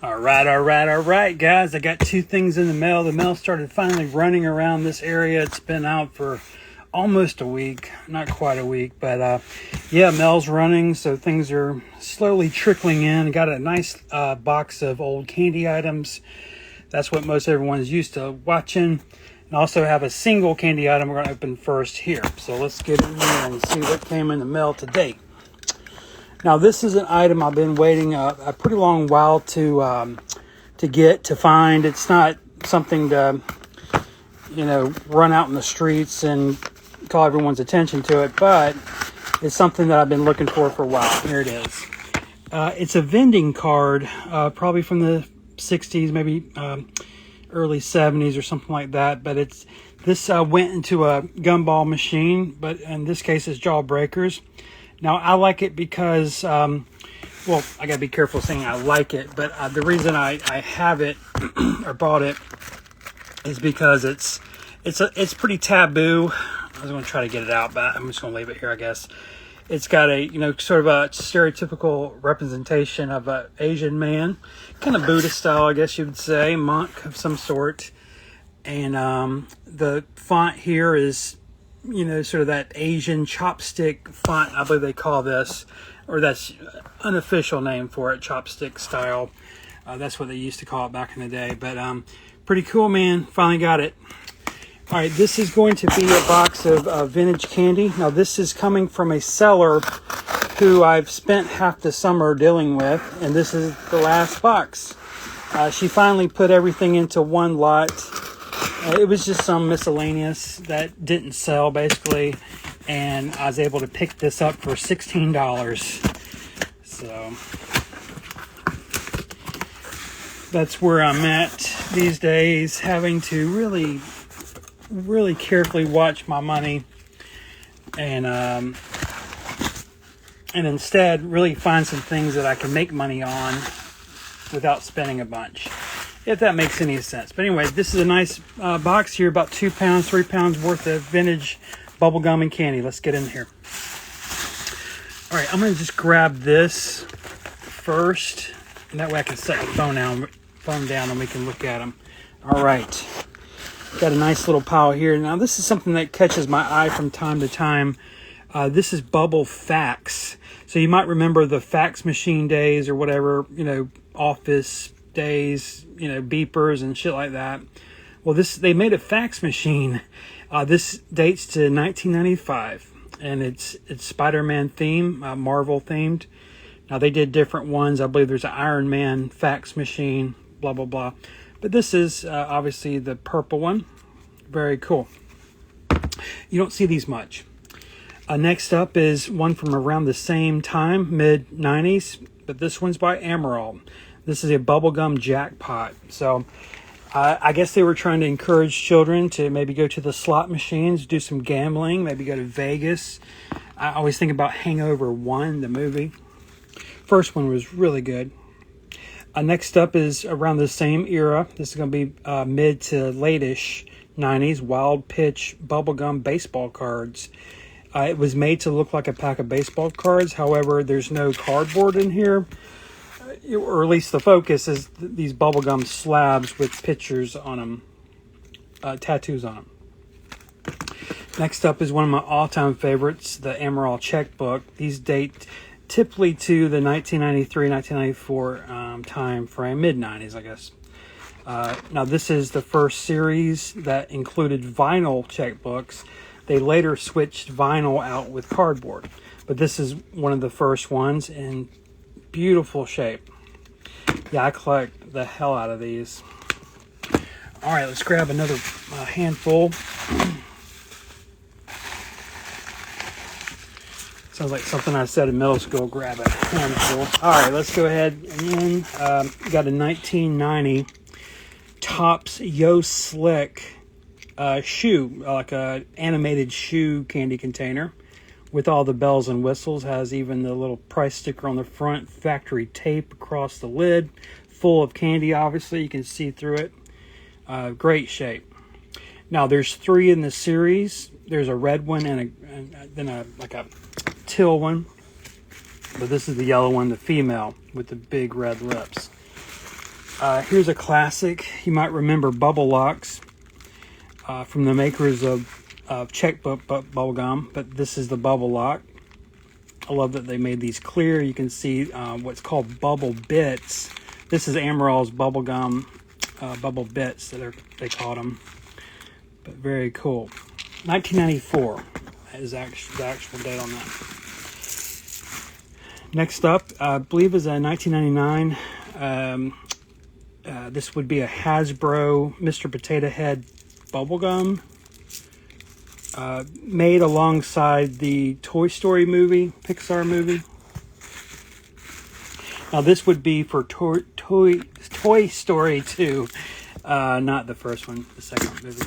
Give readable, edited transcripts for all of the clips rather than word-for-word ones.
All right, guys. I got two things in the mail. The mail started finally running around this area. It's been out for almost a week, not quite a week, but yeah, mail's running, so things are slowly trickling in. Got a nice box of old candy items. That's what most everyone's used to watching. And also have a single candy item we're going to open first here. So let's get in there and see what came in the mail today. Now, this is an item I've been waiting a pretty long while to find. It's not something to, run out in the streets and call everyone's attention to it, but it's something that I've been looking for a while. Here it is. It's a vending card, probably from the 60s, maybe early 70s or something like that. But this went into a gumball machine, but in this case it's Jawbreakers. Now, I like it because, I got to be careful saying I like it, but the reason I have it or bought it is because it's pretty taboo. I was going to try to get it out, but I'm just going to leave it here, I guess. It's got a, sort of a stereotypical representation of an Asian man, kind of Buddhist style, I guess you would say, monk of some sort. And the font here is, sort of that Asian chopstick font, I believe they call this, or that's unofficial name for it, chopstick style. That's what they used to call it back in the day. But pretty cool, man. Finally got it. All right, this is going to be a box of vintage candy. Now, this is coming from a seller who I've spent half the summer dealing with, and this is the last box. She finally put everything into one lot. It was just some miscellaneous that didn't sell, basically, and I was able to pick this up for $16. So that's where I'm at these days, having to really carefully watch my money and instead really find some things that I can make money on without spending a bunch, if that makes any sense. But anyway, this is a nice box here, about 2 pounds, 3 pounds worth of vintage bubblegum and candy. Let's get in here. All right, I'm going to just grab this first, and that way I can set the phone down and we can look at them. All right. Got a nice little pile here. Now, this is something that catches my eye from time to time. This is bubble fax. So you might remember the fax machine days or whatever, office days, beepers and shit like that. Well, they made a fax machine. This dates to 1995, and it's Spider-Man theme, Marvel themed. Now, they did different ones. I believe there's an Iron Man fax machine, blah, blah, blah. But this is obviously the purple one. Very cool. You don't see these much. Next up is one from around the same time, mid-90s. But this one's by Emerald. This is a bubblegum jackpot. So I guess they were trying to encourage children to maybe go to the slot machines, do some gambling, maybe go to Vegas. I always think about Hangover 1, the movie. First one was really good. Next up is around the same era. This is going to be mid to late-ish 90s, Wild Pitch bubblegum baseball cards. It was made to look like a pack of baseball cards. However, there's no cardboard in here, or at least the focus is these bubblegum slabs with pictures on them, tattoos on them. Next up is one of my all-time favorites, the Emerald checkbook. These date typically to the 1993, 1994 time frame, mid-90s, I guess. Now, this is the first series that included vinyl checkbooks. They later switched vinyl out with cardboard. But this is one of the first ones in beautiful shape. Yeah, I collect the hell out of these. All right, let's grab another handful. Sounds like something I said in middle school, grab a handful. All right, let's go ahead and got a 1990 Topps Yo Slick shoe, like a animated shoe candy container with all the bells and whistles. Has even the little price sticker on the front, factory tape across the lid, full of candy, obviously. You can see through it. Great shape. Now, there's 3 in the series. There's a red one and then a teal one. But this is the yellow one, the female, with the big red lips. Here's a classic. You might remember Bubble Locks from the makers of Checkbook Bubblegum, but this is the Bubble Lock. I love that they made these clear. You can see what's called Bubble Bits. This is Amaral's Bubblegum Bubble Bits that they called them. But very cool. 1994 is the actual date on that. Next up, I believe is a 1999. This would be a Hasbro Mr. Potato Head bubblegum. Made alongside the Toy Story movie, Pixar movie. Now this would be for Toy Story 2, not the first one, the second movie.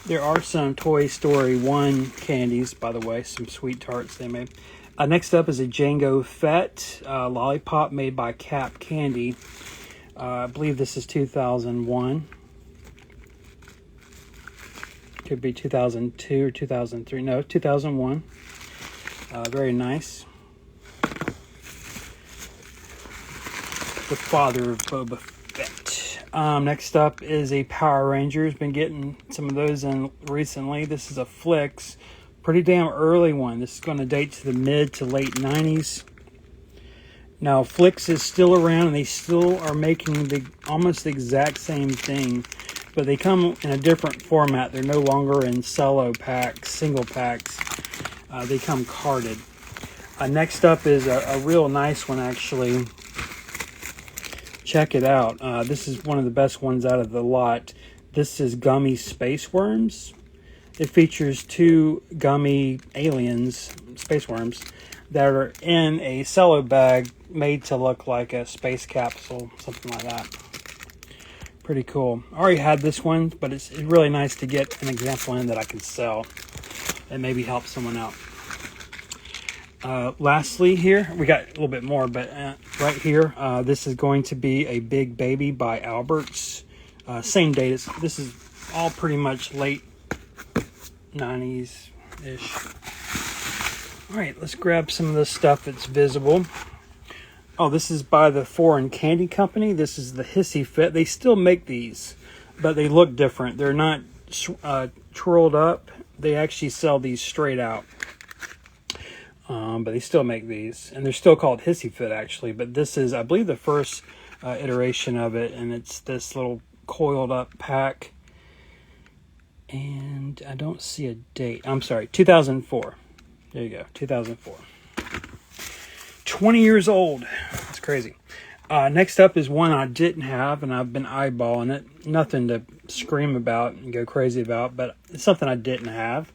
There are some Toy Story 1 candies, by the way, some sweet tarts they made. Next up is a Django Fett lollipop made by Cap Candy. I believe this is 2001. Could be 2002 or 2003. No, 2001. Very nice. The father of Boba Fett. Next up is a Power Rangers. Been getting some of those in recently. This is a Flicks. Pretty damn early one. This is going to date to the mid to late 90s. Now, Flicks is still around and they still are making almost the exact same thing. But they come in a different format. They're no longer in cello packs, single packs. They come carded. Next up is a real nice one, actually. Check it out. This is one of the best ones out of the lot. This is Gummy Space Worms. It features 2 gummy aliens, space worms, that are in a cello bag made to look like a space capsule, something like that. Pretty cool. I already had this one, but it's really nice to get an example in that I can sell and maybe help someone out. Lastly here, we got a little bit more, but right here, this is going to be a Big Baby by Alberts. Same date. This is all pretty much late 90s-ish. All right, let's grab some of this stuff that's visible. Oh, this is by the Foreign Candy Company. This is the Hissy Fit. They still make these, but they look different. They're not twirled up. They actually sell these straight out. But they still make these. And they're still called Hissy Fit, actually. But this is, I believe, the first iteration of it. And it's this little coiled up pack. And I don't see a date. I'm sorry, 2004. There you go, 2004. 20 years old. That's crazy. Next up is one I didn't have, and I've been eyeballing it. Nothing to scream about and go crazy about, but it's something I didn't have.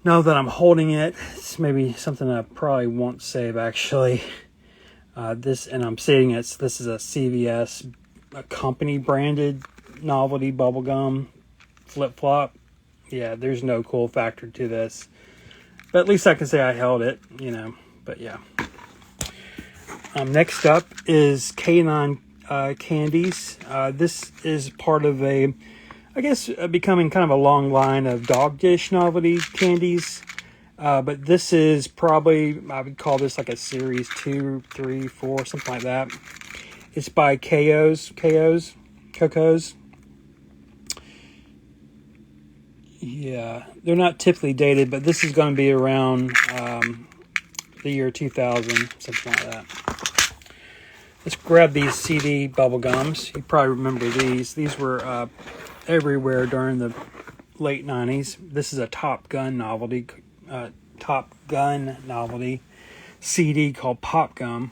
Now that I'm holding it, it's maybe something I probably won't save, actually. This, and I'm seeing this is a CVS, a company branded novelty bubblegum flip-flop. Yeah, there's no cool factor to this. But at least I can say I held it, you know. But yeah. Next up is K9 Candies. This is part of a, I guess, becoming kind of a long line of dog dish novelty candies. But this is probably, I would call this like a series 2, 3, 4, something like that. It's by Coco's. Yeah, they're not typically dated, but this is going to be around the year 2000, something like that. Let's grab these CD bubblegums. You probably remember these. These were everywhere during the late 90s. This is a Top Gun novelty CD called Pop Gum.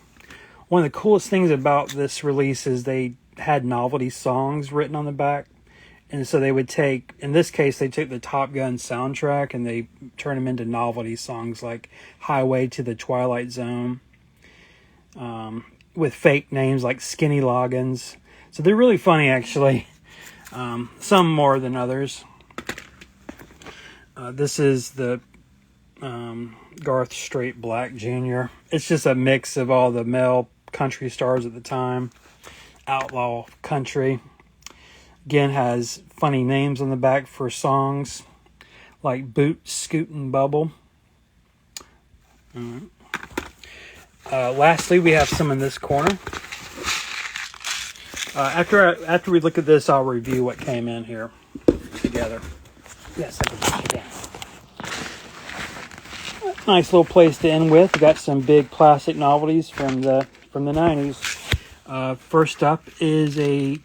One of the coolest things about this release is they had novelty songs written on the back. And so they would take, in this case, they took the Top Gun soundtrack and they turned them into novelty songs like Highway to the Twilight Zone, with fake names like Skinny Loggins. So they're really funny, actually. Some more than others. This is the Garth Straight Black Jr. It's just a mix of all the male country stars at the time. Outlaw country. Again, has funny names on the back for songs like Boot, Scoot, and Bubble. Lastly, we have some in this corner. After we look at this, I'll review what came in here together. Yes, I can put it down. Nice little place to end with. We got some big plastic novelties from the 90s. First up is a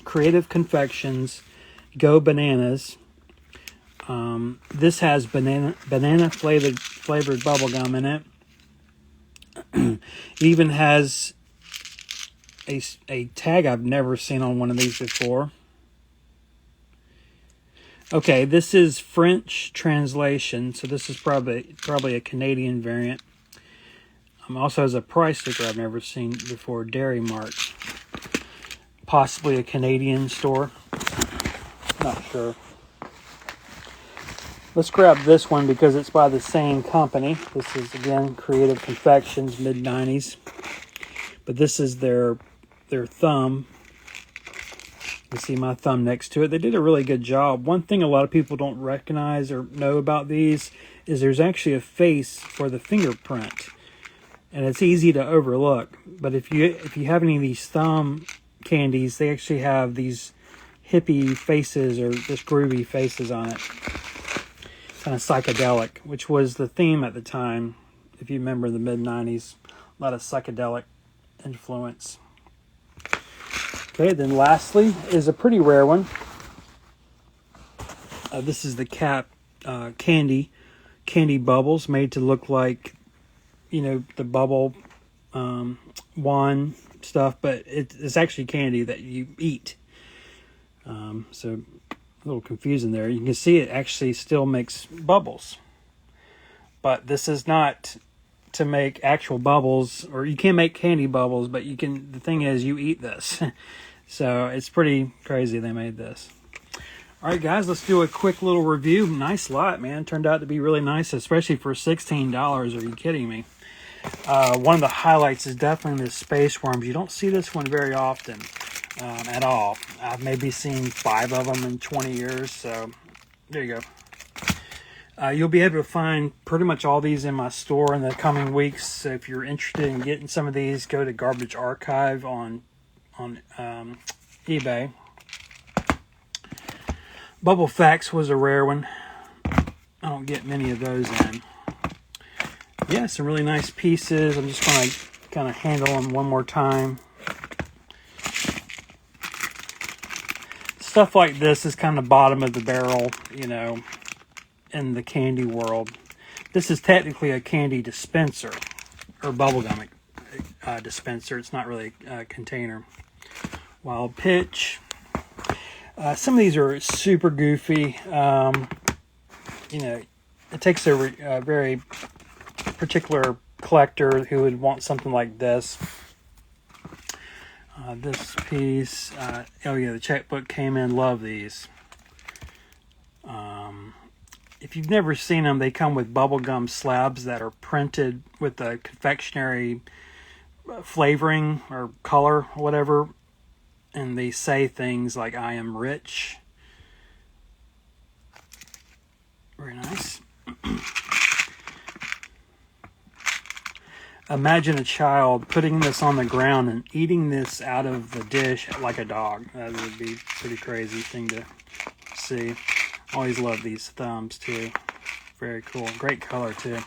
Creative Confections Go Bananas. This has banana flavored bubble gum in it. It even has a tag I've never seen on one of these before. Okay, this is French translation, so this is probably a Canadian variant. Also has a price sticker I've never seen before, Dairy Mart. Possibly a Canadian store. Not sure. Let's grab this one because it's by the same company. This is, again, Creative Confections, mid-90s. But this is their thumb. You see my thumb next to it. They did a really good job. One thing a lot of people don't recognize or know about these is there's actually a face for the fingerprint. And it's easy to overlook. But if you have any of these thumb candies, they actually have these hippie faces or just groovy faces on it. Kind of psychedelic, which was the theme at the time. If you remember the mid-90s, a lot of psychedelic influence. Okay, then lastly is a pretty rare one. This is the Cap candy bubbles, made to look like, you know, the bubble wand stuff, but it's actually candy that you eat. So a little confusing there. You can see it actually still makes bubbles, but this is not to make actual bubbles, or you can't make candy bubbles, but you can. The thing is, you eat this. So it's pretty crazy they made this. All right, guys, let's do a quick little review. Nice lot, man. Turned out to be really nice, especially for $16. Are you kidding me? One of the highlights is definitely the space worms. You don't see this one very often at all. I've maybe seen 5 of them in 20 years, so there you go. You'll be able to find pretty much all these in my store in the coming weeks. So if you're interested in getting some of these, go to Garbage Archive on eBay. Bubble Facts was a rare one. I don't get many of those in. Yeah, some really nice pieces. I'm just going to kind of handle them one more time. Stuff like this is kind of bottom of the barrel, you know, in the candy world. This is technically a candy dispenser, or bubblegum dispenser. It's not really a container. Wild Pitch. Some of these are super goofy. You know, it takes a very particular collector who would want something like this. This piece. Oh yeah, the checkbook came in. Love these. If you've never seen them, they come with bubblegum slabs that are printed with the confectionery flavoring or color, or whatever. And they say things like, I am rich. Very nice. Imagine a child putting this on the ground and eating this out of the dish like a dog. That would be a pretty crazy thing to see. Always love these thumbs too. Very cool. Great color too.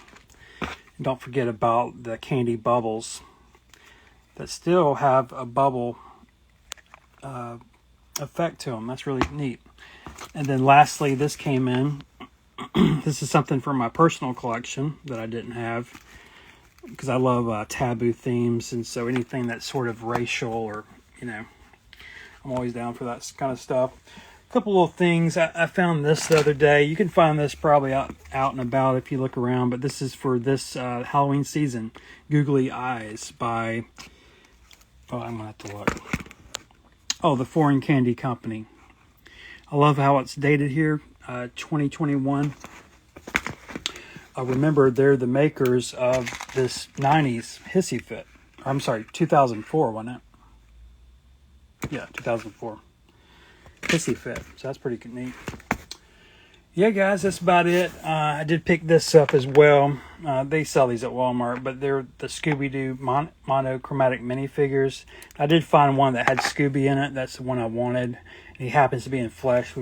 And don't forget about the candy bubbles that still have a bubble effect to them. That's really neat. And then lastly, this came in. This is something from my personal collection that I didn't have, because I love taboo themes, and so anything that's sort of racial, or, you know, I'm always down for that kind of stuff. A couple little things. I found this the other day. You can find this probably out and about if you look around, but this is for this Halloween season. Googly Eyes by, oh, I'm going to have to look. Oh, the Foreign Candy Company. I love how it's dated here, 2021. Remember, they're the makers of this 90s Hissy Fit. I'm sorry, 2004, wasn't it? Yeah, 2004. Hissy Fit. So that's pretty neat. Yeah, guys, that's about it. I did pick this up as well. They sell these at Walmart, but they're the Scooby-Doo monochromatic minifigures. I did find one that had Scooby in it. That's the one I wanted. And he happens to be in flesh,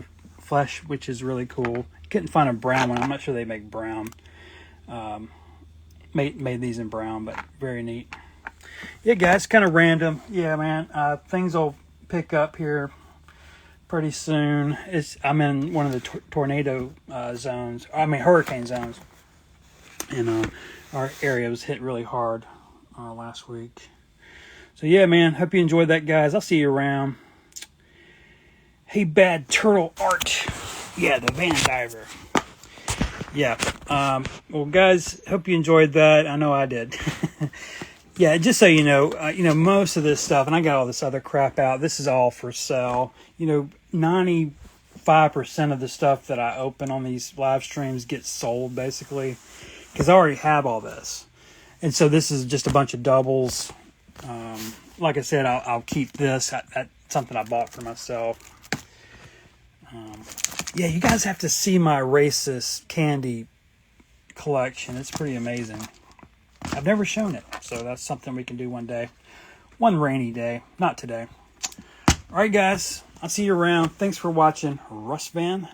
which is really cool. Couldn't find a brown one. I'm not sure they make brown. Made these in brown, but very neat. Yeah, guys, kind of random. Yeah, man, things will pick up here pretty soon. I'm in one of the tornado zones. I mean, hurricane zones. And our area was hit really hard last week. So yeah, man, hope you enjoyed that, guys. I'll see you around. Hey, Bad Turtle Art. Yeah, the Van Diver. Yeah. Well, guys, hope you enjoyed that. I know I did. Yeah, just so you know, most of this stuff, and I got all this other crap out, this is all for sale. 95% of the stuff that I open on these live streams gets sold, basically, because I already have all this. And so this is just a bunch of doubles. Like I said, I'll keep this. That's something I bought for myself. Yeah, you guys have to see my racist candy collection. It's pretty amazing. I've never shown it, so that's something we can do one day. One rainy day. Not today. All right, guys. I'll see you around. Thanks for watching. Russ Van